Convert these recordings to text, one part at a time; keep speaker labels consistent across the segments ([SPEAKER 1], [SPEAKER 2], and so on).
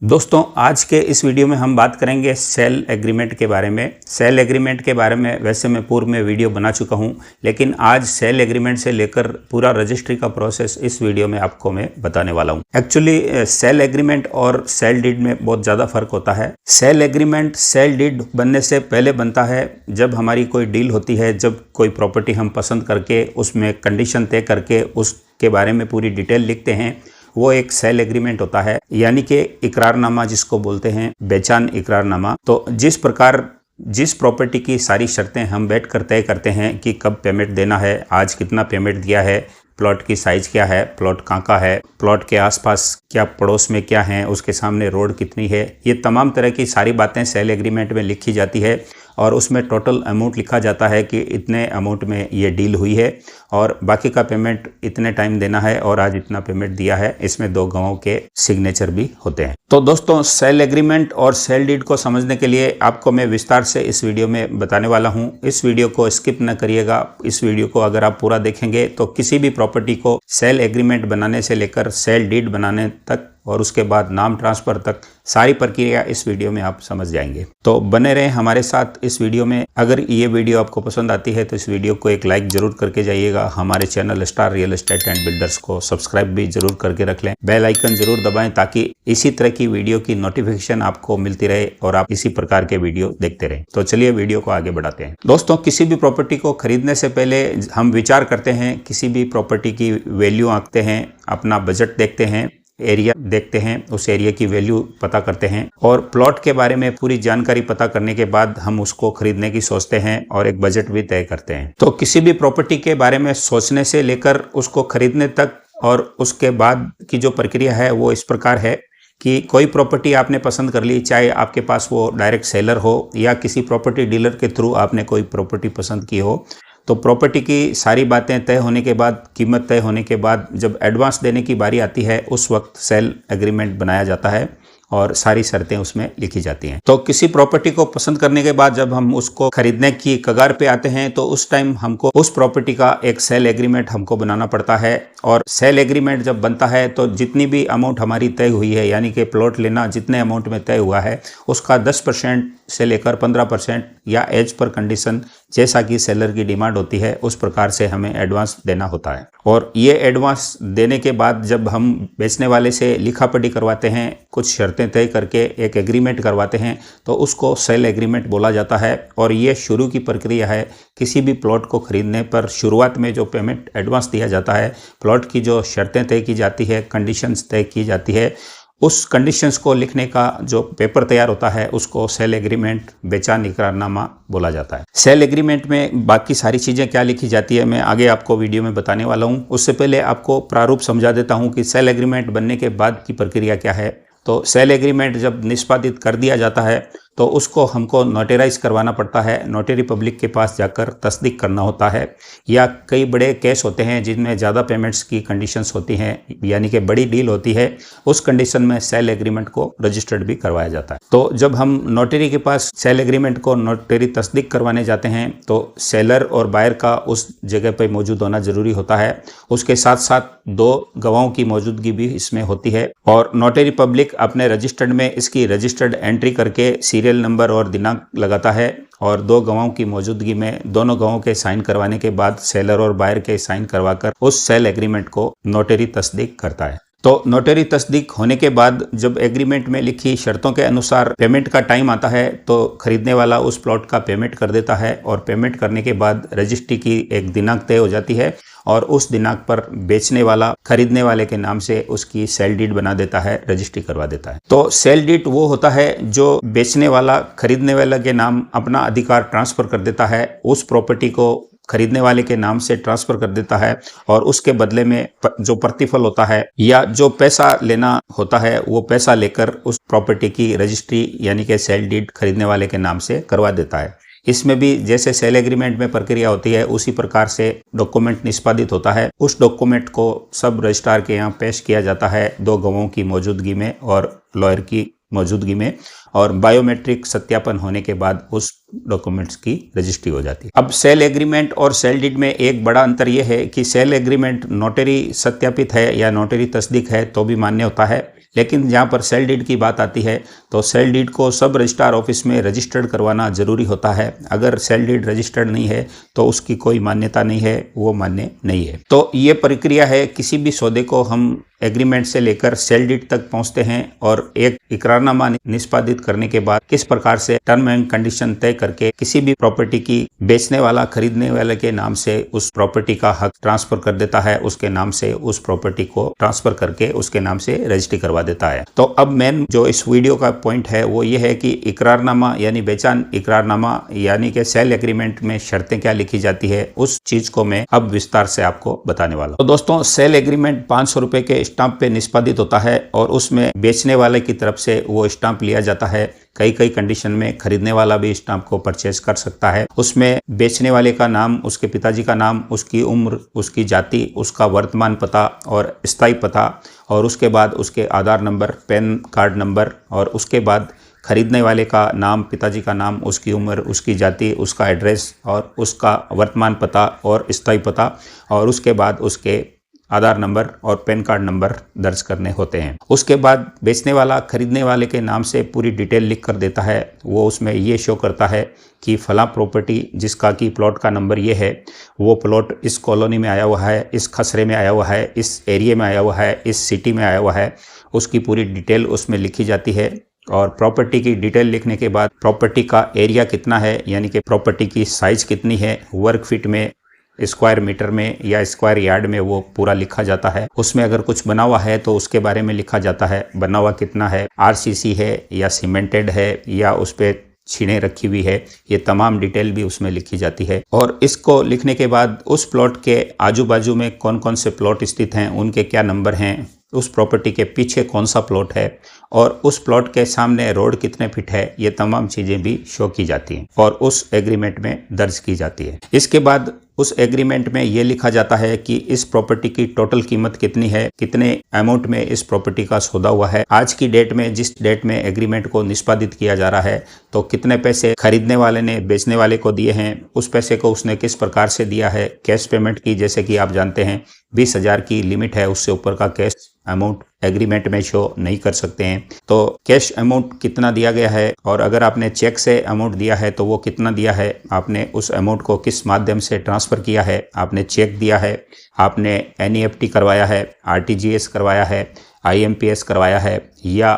[SPEAKER 1] दोस्तों आज के इस वीडियो में हम बात करेंगे सेल एग्रीमेंट के बारे में। सेल एग्रीमेंट के बारे में वैसे मैं पूर्व में वीडियो बना चुका हूं, लेकिन आज सेल एग्रीमेंट से लेकर पूरा रजिस्ट्री का प्रोसेस इस वीडियो में आपको मैं बताने वाला हूं। एक्चुअली सेल एग्रीमेंट और सेल डीड में बहुत ज़्यादा फर्क होता है। सेल एग्रीमेंट सेल डीड बनने से पहले बनता है जब हमारी कोई डील होती है, जब कोई प्रॉपर्टी हम पसंद करके उसमें कंडीशन तय करके उसके बारे में पूरी डिटेल लिखते हैं, वो एक सेल एग्रीमेंट होता है, यानी कि इकरारनामा जिसको बोलते हैं, बेचान इकरारनामा। तो जिस प्रॉपर्टी की सारी शर्तें हम बैठकर तय करते हैं कि कब पेमेंट देना है, आज कितना पेमेंट दिया है, प्लॉट की साइज क्या है, प्लॉट कहाँ का है, प्लॉट के आसपास क्या पड़ोस में क्या है, उसके सामने रोड कितनी है, ये तमाम तरह की सारी बातें सेल एग्रीमेंट में लिखी जाती है और उसमें टोटल अमाउंट लिखा जाता है कि इतने अमाउंट में ये डील हुई है और बाकी का पेमेंट इतने टाइम देना है और आज इतना पेमेंट दिया है। इसमें दो गवाहों के सिग्नेचर भी होते हैं। तो दोस्तों सेल एग्रीमेंट और सेल डीड को समझने के लिए आपको मैं विस्तार से इस वीडियो में बताने वाला हूं। इस वीडियो को स्किप न करिएगा। इस वीडियो को अगर आप पूरा देखेंगे तो किसी भी प्रॉपर्टी को सेल एग्रीमेंट बनाने से लेकर सेल डीड बनाने तक और उसके बाद नाम ट्रांसफ़र तक सारी प्रक्रिया इस वीडियो में आप समझ जाएंगे। तो बने रहें हमारे साथ इस वीडियो में। अगर ये वीडियो आपको पसंद आती है तो इस वीडियो को एक लाइक जरूर करके जाइएगा। हमारे channel star real estate and builders को सब्सक्राइब भी जरूर करके रख लें। बेल आइकन जरूर दबाएं ताकि इसी तरह की वीडियो की नोटिफिकेशन आपको मिलती रहे और आप इसी प्रकार के वीडियो देखते रहें। तो चलिए वीडियो को आगे बढ़ाते हैं। दोस्तों किसी भी प्रॉपर्टी को खरीदने से पहले हम विचार करते हैं, किसी भी प्रॉपर्टी की वैल्यू आंकते हैं, अपना बजट देखते हैं, एरिया देखते हैं, उस एरिया की वैल्यू पता करते हैं और प्लॉट के बारे में पूरी जानकारी पता करने के बाद हम उसको खरीदने की सोचते हैं और एक बजट भी तय करते हैं। तो किसी भी प्रॉपर्टी के बारे में सोचने से लेकर उसको खरीदने तक और उसके बाद की जो प्रक्रिया है वो इस प्रकार है कि कोई प्रॉपर्टी आपने पसंद कर ली, चाहे आपके पास वो डायरेक्ट सेलर हो या किसी प्रॉपर्टी डीलर के थ्रू आपने कोई प्रॉपर्टी पसंद की हो, तो प्रॉपर्टी की सारी बातें तय होने के बाद, कीमत तय होने के बाद जब एडवांस देने की बारी आती है उस वक्त सेल एग्रीमेंट बनाया जाता है और सारी शर्तें उसमें लिखी जाती हैं। तो किसी प्रॉपर्टी को पसंद करने के बाद जब हम उसको खरीदने की कगार पे आते हैं तो उस टाइम हमको उस प्रॉपर्टी का एक सेल एग्रीमेंट हमको बनाना पड़ता है और सेल एग्रीमेंट जब बनता है तो जितनी भी अमाउंट हमारी तय हुई है, यानी कि प्लॉट लेना जितने अमाउंट में तय हुआ है उसका 10% से लेकर 15% या एज पर कंडीशन जैसा कि सेलर की डिमांड होती है उस प्रकार से हमें एडवांस देना होता है। और ये एडवांस देने के बाद जब हम बेचने वाले से लिखा पढ़ी करवाते हैं, कुछ शर्तें तय करके एक एग्रीमेंट करवाते हैं, तो उसको सेल एग्रीमेंट बोला जाता है। और ये शुरू की प्रक्रिया है। किसी भी प्लॉट को खरीदने पर शुरुआत में जो पेमेंट एडवांस दिया जाता है, प्लॉट की जो शर्तें तय की जाती है, कंडीशंस तय की जाती है, उस कंडीशंस को लिखने का जो पेपर तैयार होता है उसको सेल एग्रीमेंट, बेचान इकरारनामा बोला जाता है। सेल एग्रीमेंट में बाकी सारी चीज़ें क्या लिखी जाती है मैं आगे आपको वीडियो में बताने वाला हूँ। उससे पहले आपको प्रारूप समझा देता हूँ कि सेल एग्रीमेंट बनने के बाद की प्रक्रिया क्या है। तो सेल एग्रीमेंट जब निष्पादित कर दिया जाता है तो उसको हमको नोटराइज करवाना पड़ता है, नोटरी पब्लिक के पास जाकर तस्दीक करना होता है। या कई बड़े केस होते हैं जिनमें ज़्यादा पेमेंट्स की कंडीशंस होती हैं, यानी कि बड़ी डील होती है, उस कंडीशन में सेल एग्रीमेंट को रजिस्टर्ड भी करवाया जाता है। तो जब हम नोटरी के पास सेल एग्रीमेंट को नोटरी तस्दीक करवाने जाते हैं तो सेलर और बायर का उस जगह पर मौजूद होना जरूरी होता है। उसके साथ साथ दो गवाहों की मौजूदगी भी इसमें होती है और नोटरी पब्लिक अपने रजिस्टर्ड में इसकी रजिस्टर्ड एंट्री करके सीरियल नंबर और दिनांक लगाता है और दो गवाहों की मौजूदगी में दोनों गवाहों के साइन करवाने के बाद सेलर और बायर के साइन करवाकर उस सेल एग्रीमेंट को नोटरी तस्दीक करता है। तो नोटरी तस्दीक होने के बाद जब एग्रीमेंट में लिखी शर्तों के अनुसार पेमेंट का टाइम आता है तो खरीदने वाला उस प्लॉट का पेमेंट कर देता है और पेमेंट करने के बाद रजिस्ट्री की एक दिनांक तय हो जाती है और उस दिनांक पर बेचने वाला खरीदने वाले के नाम से उसकी सेल डीड बना देता है, रजिस्ट्री करवा देता है। तो सेल डीड वो होता है जो बेचने वाला खरीदने वाले के नाम अपना अधिकार ट्रांसफर कर देता है, उस प्रॉपर्टी को खरीदने वाले के नाम से ट्रांसफर कर देता है और उसके बदले में जो प्रतिफल होता है या जो पैसा लेना होता है वो पैसा लेकर उस प्रॉपर्टी की रजिस्ट्री यानी कि सेल डीड खरीदने वाले के नाम से करवा देता है। इसमें भी जैसे सेल एग्रीमेंट में प्रक्रिया होती है उसी प्रकार से डॉक्यूमेंट निष्पादित होता है। उस डॉक्यूमेंट को सब रजिस्ट्रार के यहाँ पेश किया जाता है दो गवाहों की मौजूदगी में और लॉयर की मौजूदगी में और बायोमेट्रिक सत्यापन होने के बाद उस डॉक्यूमेंट्स की रजिस्ट्री हो जाती है। अब सेल एग्रीमेंट और सेल डीड में एक बड़ा अंतर यह है कि सेल एग्रीमेंट नोटरी सत्यापित है या नोटरी तस्दीक है तो भी मान्य होता है, लेकिन जहाँ पर सेल डीड की बात आती है तो सेल डीड को सब रजिस्ट्रार ऑफिस में रजिस्टर्ड करवाना ज़रूरी होता है। अगर सेल डीड रजिस्टर्ड नहीं है तो उसकी कोई मान्यता नहीं है, वो मान्य नहीं है। तो ये प्रक्रिया है, किसी भी सौदे को हम एग्रीमेंट से लेकर सेल डीड तक पहुंचते हैं और एक इकरारनामा निष्पादित करने के बाद किस प्रकार से टर्म एंड कंडीशन तय करके किसी भी प्रॉपर्टी की बेचने वाला खरीदने वाले के नाम से उस प्रॉपर्टी का हक ट्रांसफर कर देता है, उसके नाम से उस प्रॉपर्टी को ट्रांसफर करके उसके नाम से रजिस्ट्री करवा देता है। तो अब मेन जो इस वीडियो का पॉइंट है वो ये है कि इकरारनामा यानी बेचान इकरारनामा यानी कि सेल एग्रीमेंट में शर्तें क्या लिखी जाती है, उस चीज को मैं अब विस्तार से आपको बताने वाला हूँ। तो दोस्तों, सेल एग्रीमेंट 500 रुपए के स्टाम्प पे निष्पादित होता है और उसमें बेचने वाले की तरफ से वो स्टाम्प लिया जाता है। कई कंडीशन में खरीदने वाला भी स्टाम्प को परचेज कर सकता है। उसमें बेचने वाले का नाम, उसके पिताजी का नाम, उसकी उम्र, उसकी जाति, उसका वर्तमान पता और स्थायी पता, और उसके बाद उसके आधार नंबर, पैन कार्ड नंबर, और उसके बाद खरीदने वाले का नाम, पिताजी का नाम, उसकी उम्र, उसकी जाति, उसका एड्रेस और उसका वर्तमान पता और स्थायी पता, और उसके बाद उसके आधार नंबर और पैन कार्ड नंबर दर्ज करने होते हैं। उसके बाद बेचने वाला खरीदने वाले के नाम से पूरी डिटेल लिख कर देता है। वो उसमें ये शो करता है कि फला प्रॉपर्टी जिसका कि प्लॉट का नंबर ये है, वो प्लॉट इस कॉलोनी में आया हुआ है, इस खसरे में आया हुआ है, इस एरिया में आया हुआ है, इस सिटी में आया हुआ है। उसकी पूरी डिटेल उसमें लिखी जाती है। और प्रॉपर्टी की डिटेल लिखने के बाद प्रॉपर्टी का एरिया कितना है, यानी कि प्रॉपर्टी की साइज कितनी है, वर्ग फीट में, स्क्वायर मीटर में या स्क्वायर यार्ड में, वो पूरा लिखा जाता है। उसमें अगर कुछ बना हुआ है तो उसके बारे में लिखा जाता है, बना हुआ कितना है, आरसीसी है या सीमेंटेड है या उस पर छीने रखी हुई है, ये तमाम डिटेल भी उसमें लिखी जाती है। और इसको लिखने के बाद उस प्लॉट के आजू बाजू में कौन कौन से प्लॉट स्थित हैं, उनके क्या नंबर हैं, उस प्रॉपर्टी के पीछे कौन सा प्लॉट है और उस प्लॉट के सामने रोड कितने फीट है, ये तमाम चीज़ें भी शो की जाती हैं और उस एग्रीमेंट में दर्ज की जाती है। इसके बाद उस एग्रीमेंट में ये लिखा जाता है कि इस प्रॉपर्टी की टोटल कीमत कितनी है, कितने अमाउंट में इस प्रॉपर्टी का सौदा हुआ है, आज की डेट में जिस डेट में एग्रीमेंट को निष्पादित किया जा रहा है, तो कितने पैसे खरीदने वाले ने बेचने वाले को दिए हैं, उस पैसे को उसने किस प्रकार से दिया है, कैश पेमेंट की, जैसे कि आप जानते हैं 20,000 की लिमिट है, उससे ऊपर का कैश अमाउंट एग्रीमेंट में शो नहीं कर सकते हैं। तो कैश अमाउंट कितना दिया गया है, और अगर आपने चेक से अमाउंट दिया है तो वो कितना दिया है, आपने उस अमाउंट को किस माध्यम से ट्रांसफ़र किया है, आपने चेक दिया है, आपने एनईएफटी करवाया है, आरटीजीएस करवाया है, आईएमपीएस करवाया है, या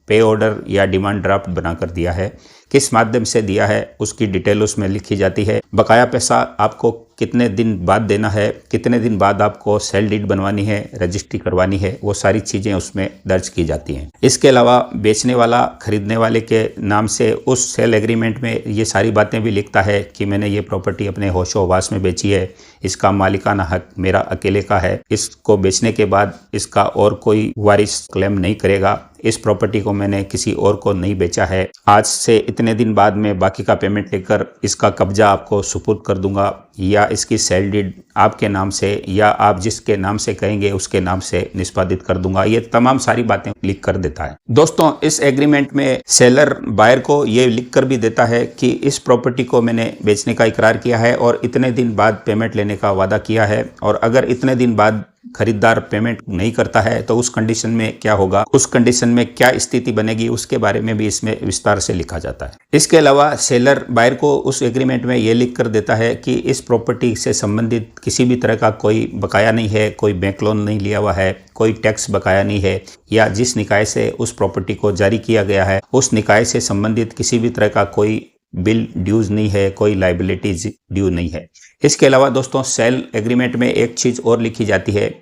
[SPEAKER 1] पे ऑर्डर या डिमांड ड्राफ्ट बनाकर दिया है, किस माध्यम से दिया है, उसकी डिटेल उसमें लिखी जाती है। बकाया पैसा आपको कितने दिन बाद देना है, कितने दिन बाद आपको सेल डीड बनवानी है, रजिस्ट्री करवानी है, वो सारी चीज़ें उसमें दर्ज की जाती हैं। इसके अलावा बेचने वाला खरीदने वाले के नाम से उस सेल एग्रीमेंट में ये सारी बातें भी लिखता है कि मैंने ये प्रॉपर्टी अपने होशो हवास में बेची है, इसका मालिकाना हक मेरा अकेले का है, इसको बेचने के बाद इसका और कोई वारिस क्लेम नहीं करेगा, इस प्रॉपर्टी को मैंने किसी और को नहीं बेचा है, आज से इतने दिन बाद में बाकी का पेमेंट लेकर इसका कब्जा आपको सुपुर्द कर दूंगा, या इसकी सेल डीड आपके नाम से या आप जिसके नाम से कहेंगे उसके नाम से निष्पादित कर दूंगा। ये तमाम सारी बातें लिख कर देता है। दोस्तों, इस एग्रीमेंट में सेलर बायर को ये लिख कर भी देता है कि इस प्रॉपर्टी को मैंने बेचने का इकरार किया है और इतने दिन बाद पेमेंट लेने का वादा किया है, और अगर इतने दिन बाद खरीदार पेमेंट नहीं करता है तो उस कंडीशन में क्या होगा, उस कंडीशन में क्या स्थिति बनेगी, उसके बारे में भी इसमें विस्तार से लिखा जाता है। इसके अलावा सेलर बायर को उस एग्रीमेंट में ये लिख कर देता है कि इस प्रॉपर्टी से संबंधित किसी भी तरह का कोई बकाया नहीं है, कोई बैंक लोन नहीं लिया हुआ है, कोई टैक्स बकाया नहीं है, या जिस निकाय से उस प्रॉपर्टी को जारी किया गया है उस निकाय से संबंधित किसी भी तरह का कोई बिल ड्यूज नहीं है, कोई लाइबिलिटीज ड्यू नहीं है। इसके अलावा दोस्तों, सेल एग्रीमेंट में एक चीज़ और लिखी जाती है।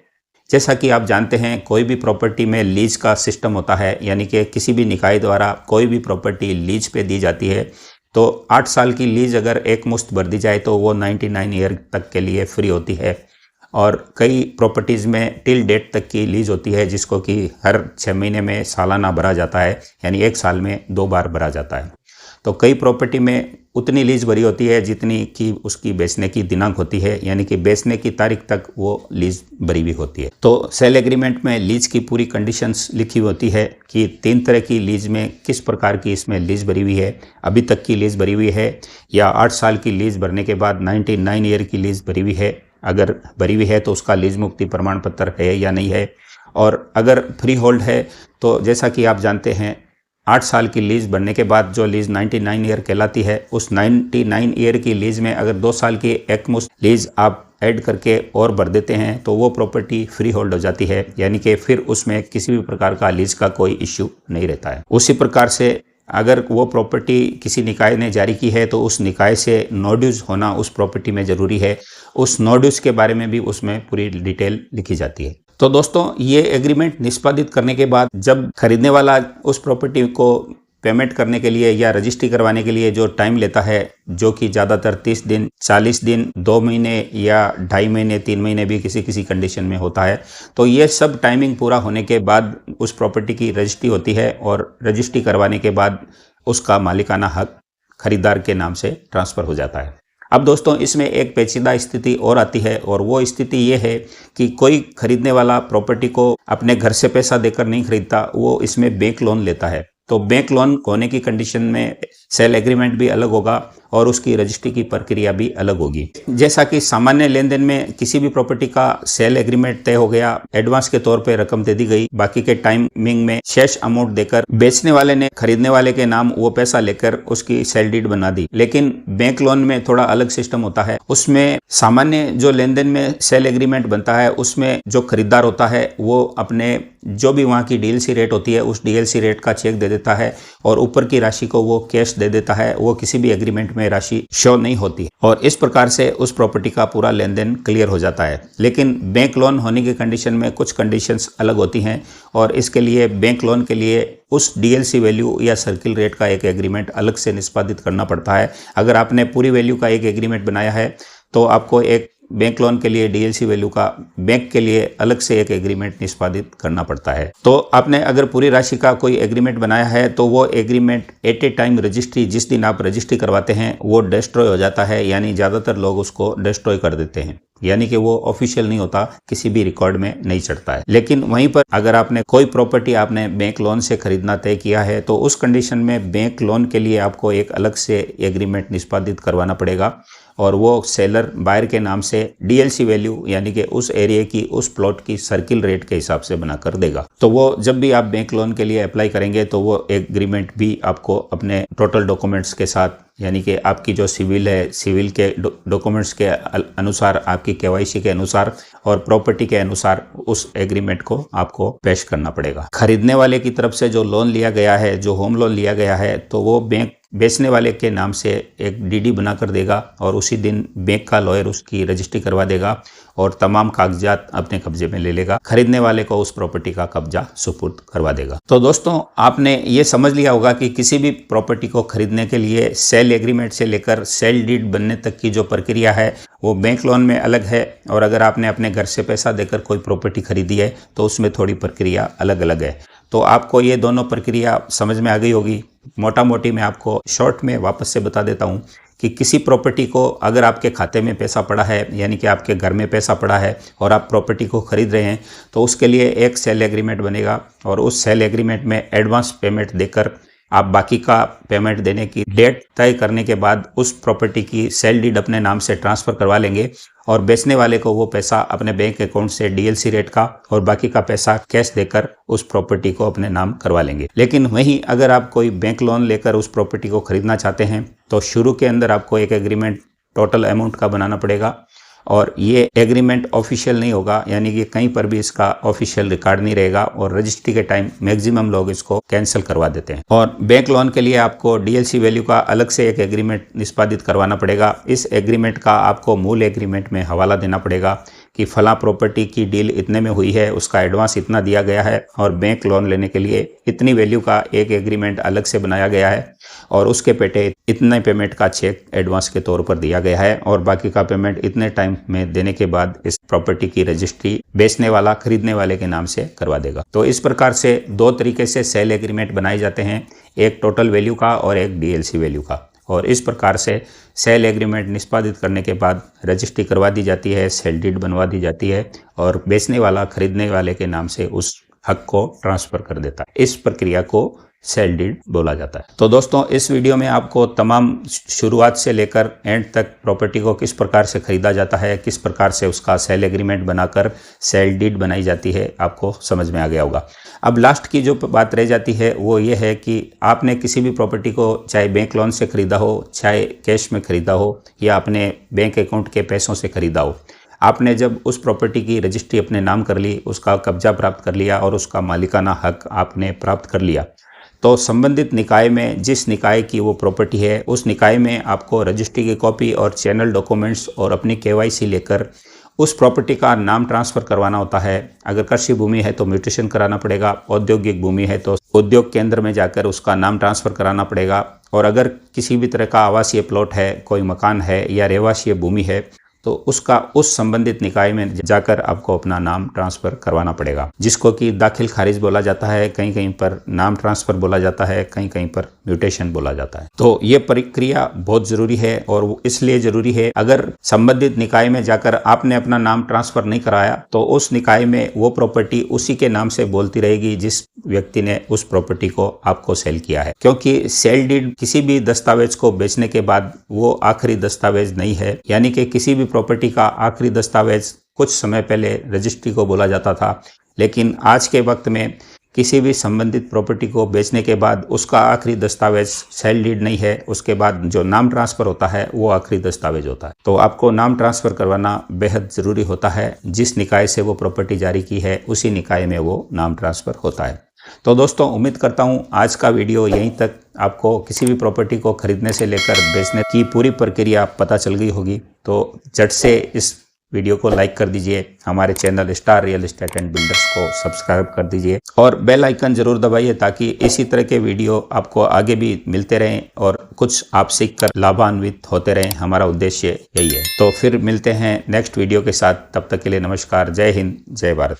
[SPEAKER 1] जैसा कि आप जानते हैं, कोई भी प्रॉपर्टी में लीज का सिस्टम होता है, यानी कि किसी भी निकाय द्वारा कोई भी प्रॉपर्टी लीज पे दी जाती है तो 8 साल की लीज अगर एक मुश्त भर दी जाए तो वो 99 ईयर तक के लिए फ्री होती है, और कई प्रॉपर्टीज़ में टिल डेट तक की लीज होती है जिसको कि हर 6 महीने में सालाना भरा जाता है, यानी 1 साल में 2 बार भरा जाता है। तो कई प्रॉपर्टी में उतनी लीज भरी होती है जितनी कि उसकी बेचने की दिनांक होती है, यानी कि बेचने की तारीख तक वो लीज भरी हुई होती है। तो सेल एग्रीमेंट में लीज की पूरी कंडीशंस लिखी होती है कि 3 तरह की लीज में किस प्रकार की इसमें लीज भरी हुई है, अभी तक की लीज भरी हुई है, या 8 साल की लीज भरने के बाद 99 ईयर की लीज भरी हुई है, अगर भरी हुई है तो उसका लीज मुक्ति प्रमाण पत्र है या नहीं है, और अगर फ्री होल्ड है तो जैसा कि आप जानते हैं 8 साल की लीज बनने के बाद जो लीज 99 ईयर कहलाती है, उस 99 ईयर की लीज में अगर 2 साल की एकमुश्त लीज आप ऐड करके और भर देते हैं तो वो प्रॉपर्टी फ्री होल्ड हो जाती है, यानी कि फिर उसमें किसी भी प्रकार का लीज का कोई इश्यू नहीं रहता है। उसी प्रकार से अगर वो प्रॉपर्टी किसी निकाय ने जारी की है तो उस निकाय से नो ड्यूज होना उस प्रॉपर्टी में ज़रूरी है। उस नो ड्यूज के बारे में भी उसमें पूरी डिटेल लिखी जाती है। तो दोस्तों, ये एग्रीमेंट निष्पादित करने के बाद जब खरीदने वाला उस प्रॉपर्टी को पेमेंट करने के लिए या रजिस्ट्री करवाने के लिए जो टाइम लेता है, जो कि ज़्यादातर 30 दिन, 40 दिन, 2 महीने या 2.5 महीने, 3 महीने भी किसी किसी कंडीशन में होता है, तो ये सब टाइमिंग पूरा होने के बाद उस प्रॉपर्टी की रजिस्ट्री होती है और रजिस्ट्री करवाने के बाद उसका मालिकाना हक खरीदार के नाम से ट्रांसफ़र हो जाता है। अब दोस्तों, इसमें एक पेचीदा स्थिति और आती है और वो स्थिति ये है कि कोई खरीदने वाला प्रॉपर्टी को अपने घर से पैसा देकर नहीं खरीदता, वो इसमें बैंक लोन लेता है। तो बैंक लोन होने की कंडीशन में सेल एग्रीमेंट भी अलग होगा और उसकी रजिस्ट्री की प्रक्रिया भी अलग होगी। जैसा कि सामान्य लेन देन में किसी भी प्रॉपर्टी का सेल एग्रीमेंट तय हो गया, एडवांस के तौर पे रकम दे दी गई, बाकी के टाइमिंग में शेष अमाउंट देकर बेचने वाले ने खरीदने वाले के नाम वो पैसा लेकर उसकी सेल डीड बना दी। लेकिन बैंक लोन में थोड़ा अलग सिस्टम होता है। उसमें सामान्य जो लेन देन में सेल एग्रीमेंट बनता है उसमें जो खरीदार होता है वो अपने जो भी वहाँ की डीएलसी रेट होती है उस डीएलसी रेट का चेक दे देता है और ऊपर की राशि को वो कैश दे देता है। वो किसी भी एग्रीमेंट में राशि शो नहीं होती और इस प्रकार से उस प्रॉपर्टी का पूरा लेन देन क्लियर हो जाता है। लेकिन बैंक लोन होने की कंडीशन में कुछ कंडीशंस अलग होती हैं और इसके लिए बैंक लोन के लिए उस डीएलसी वैल्यू या सर्किल रेट का एक एग्रीमेंट अलग से निष्पादित करना पड़ता है। अगर आपने पूरी वैल्यू का एक एग्रीमेंट बनाया है तो आपको एक बैंक लोन के लिए डीएलसी वैल्यू का बैंक के लिए अलग से एक एग्रीमेंट निष्पादित करना पड़ता है। तो आपने अगर पूरी राशि का कोई एग्रीमेंट बनाया है तो वो agreement at a time registry, जिस दिन आप रजिस्ट्री करवाते हैं वो डिस्ट्रॉय हो जाता है, यानी ज़्यादातर लोग उसको डिस्ट्रॉय कर देते हैं, यानी कि वो ऑफिशियल नहीं होता, किसी भी रिकॉर्ड में नहीं चढ़ता है। लेकिन वहीं पर अगर आपने कोई प्रॉपर्टी आपने बैंक लोन से खरीदना तय किया है तो उस कंडीशन में बैंक लोन के लिए आपको एक अलग से एग्रीमेंट निष्पादित करवाना पड़ेगा और वो सेलर बायर के नाम से डीएलसी वैल्यू यानी कि उस एरिया की, उस प्लॉट की सर्किल रेट के हिसाब से बना कर देगा। तो वो जब भी आप बैंक लोन के लिए अप्लाई करेंगे तो वो एग्रीमेंट भी आपको अपने टोटल डॉक्यूमेंट्स के साथ, यानी कि आपकी जो सिविल है, सिविल के डॉक्यूमेंट्स के अनुसार, आपकी केवाईसी के अनुसार और प्रॉपर्टी के अनुसार उस एग्रीमेंट को आपको पेश करना पड़ेगा। खरीदने वाले की तरफ से जो लोन लिया गया है, जो होम लोन लिया गया है, तो वो बैंक बेचने वाले के नाम से एक डीडी बना कर देगा और उसी दिन बैंक का लॉयर उसकी रजिस्ट्री करवा देगा और तमाम कागजात अपने कब्जे में ले लेगा। खरीदने वाले को उस प्रॉपर्टी का कब्जा सुपुर्द करवा देगा। तो दोस्तों, आपने ये समझ लिया होगा कि किसी भी प्रॉपर्टी को खरीदने के लिए सेल एग्रीमेंट से लेकर सेल डीड बनने तक की जो प्रक्रिया है वो बैंक लोन में अलग है और अगर आपने अपने घर से पैसा देकर कोई प्रॉपर्टी खरीदी है तो उसमें थोड़ी प्रक्रिया अलग अलग है। तो आपको ये दोनों प्रक्रिया समझ में आ गई होगी। मोटा मोटी मैं आपको शॉर्ट में वापस से बता देता हूँ कि किसी प्रॉपर्टी को अगर आपके खाते में पैसा पड़ा है, यानी कि आपके घर में पैसा पड़ा है और आप प्रॉपर्टी को खरीद रहे हैं, तो उसके लिए एक सेल एग्रीमेंट बनेगा और उस सेल एग्रीमेंट में एडवांस पेमेंट देकर आप बाकी का पेमेंट देने की डेट तय करने के बाद उस प्रॉपर्टी की सेल डीड अपने नाम से ट्रांसफ़र करवा लेंगे और बेचने वाले को वो पैसा अपने बैंक अकाउंट से डीएलसी रेट का और बाकी का पैसा कैश देकर उस प्रॉपर्टी को अपने नाम करवा लेंगे। लेकिन वहीं अगर आप कोई बैंक लोन लेकर उस प्रॉपर्टी को खरीदना चाहते हैं तो शुरू के अंदर आपको एक एग्रीमेंट टोटल अमाउंट का बनाना पड़ेगा और ये एग्रीमेंट ऑफिशियल नहीं होगा, यानी कि कहीं पर भी इसका ऑफिशियल रिकॉर्ड नहीं रहेगा और रजिस्ट्री के टाइम मैक्सिमम लोग इसको कैंसिल करवा देते हैं। और बैंक लोन के लिए आपको डीएलसी वैल्यू का अलग से एक एग्रीमेंट निष्पादित करवाना पड़ेगा। इस एग्रीमेंट का आपको मूल एग्रीमेंट में हवाला देना पड़ेगा कि फला प्रॉपर्टी की डील इतने में हुई है, उसका एडवांस इतना दिया गया है और बैंक लोन लेने के लिए इतनी वैल्यू का एक एग्रीमेंट अलग से बनाया गया है और उसके पेटे इतने पेमेंट का चेक एडवांस के तौर पर दिया गया है और बाकी का पेमेंट इतने टाइम में देने के बाद इस प्रॉपर्टी की रजिस्ट्री बेचने वाला खरीदने वाले के नाम से करवा देगा। तो इस प्रकार से दो तरीके से सेल एग्रीमेंट बनाए जाते हैं, एक टोटल वैल्यू का और एक डीएलसी वैल्यू का। और इस प्रकार से सेल एग्रीमेंट निष्पादित करने के बाद रजिस्ट्री करवा दी जाती है, सेल डीड बनवा दी जाती है और बेचने वाला खरीदने वाले के नाम से उस हक को ट्रांसफ़र कर देता है। इस प्रक्रिया को सेल डीड बोला जाता है। तो दोस्तों, इस वीडियो में आपको तमाम शुरुआत से लेकर एंड तक प्रॉपर्टी को किस प्रकार से खरीदा जाता है, किस प्रकार से उसका सेल एग्रीमेंट बनाकर सेल डीड बनाई जाती है, आपको समझ में आ गया होगा। अब लास्ट की जो बात रह जाती है वो ये है कि आपने किसी भी प्रॉपर्टी को चाहे बैंक लोन से खरीदा हो, चाहे कैश में खरीदा हो या अपने बैंक अकाउंट के पैसों से खरीदा हो, आपने जब उस प्रॉपर्टी की रजिस्ट्री अपने नाम कर ली, उसका कब्जा प्राप्त कर लिया और उसका मालिकाना हक आपने प्राप्त कर लिया, तो संबंधित निकाय में जिस निकाय की वो प्रॉपर्टी है उस निकाय में आपको रजिस्ट्री की कॉपी और चैनल डॉक्यूमेंट्स और अपनी KYC लेकर उस प्रॉपर्टी का नाम ट्रांसफ़र करवाना होता है। अगर कृषि भूमि है तो म्यूटेशन कराना पड़ेगा, औद्योगिक भूमि है तो उद्योग केंद्र में जाकर उसका नाम ट्रांसफ़र कराना पड़ेगा, और अगर किसी भी तरह का आवासीय प्लॉट है, कोई मकान है या रहवासीय भूमि है तो उसका उस संबंधित निकाय में जाकर आपको अपना नाम ट्रांसफ़र करवाना पड़ेगा, जिसको कि दाखिल खारिज बोला जाता है, कहीं कहीं पर नाम ट्रांसफ़र बोला जाता है, कहीं कहीं पर म्यूटेशन बोला जाता है। तो ये प्रक्रिया बहुत ज़रूरी है, और वो इसलिए ज़रूरी है अगर संबंधित निकाय में जाकर आपने अपना नाम ट्रांसफ़र नहीं कराया तो उस निकाय में वो प्रॉपर्टी उसी के नाम से बोलती रहेगी जिस व्यक्ति ने उस प्रॉपर्टी को आपको सेल किया है, क्योंकि सेल डीड किसी भी दस्तावेज को बेचने के बाद वो आखिरी दस्तावेज नहीं है। यानी कि किसी भी प्रॉपर्टी का आखिरी दस्तावेज कुछ समय पहले रजिस्ट्री को बोला जाता था, लेकिन आज के वक्त में किसी भी संबंधित प्रॉपर्टी को बेचने के बाद उसका आखिरी दस्तावेज सेल डीड नहीं है, उसके बाद जो नाम ट्रांसफ़र होता है वो आखिरी दस्तावेज होता है। तो आपको नाम ट्रांसफ़र करवाना बेहद ज़रूरी होता है। जिस निकाय से वो प्रॉपर्टी जारी की है उसी निकाय में वो नाम ट्रांसफ़र होता है। तो दोस्तों, उम्मीद करता हूँ आज का वीडियो यहीं तक आपको किसी भी प्रॉपर्टी को खरीदने से लेकर बेचने की पूरी प्रक्रिया पता चल गई होगी। तो झट से इस वीडियो को लाइक कर दीजिए, हमारे channel star real estate and builders को सब्सक्राइब कर दीजिए और बेल आइकन जरूर दबाइए ताकि इसी तरह के वीडियो आपको आगे भी मिलते रहें और कुछ आप सीख कर लाभान्वित होते रहें। हमारा उद्देश्य यही है। तो फिर मिलते हैं नेक्स्ट वीडियो के साथ, तब तक के लिए नमस्कार, जय हिंद, जय भारत।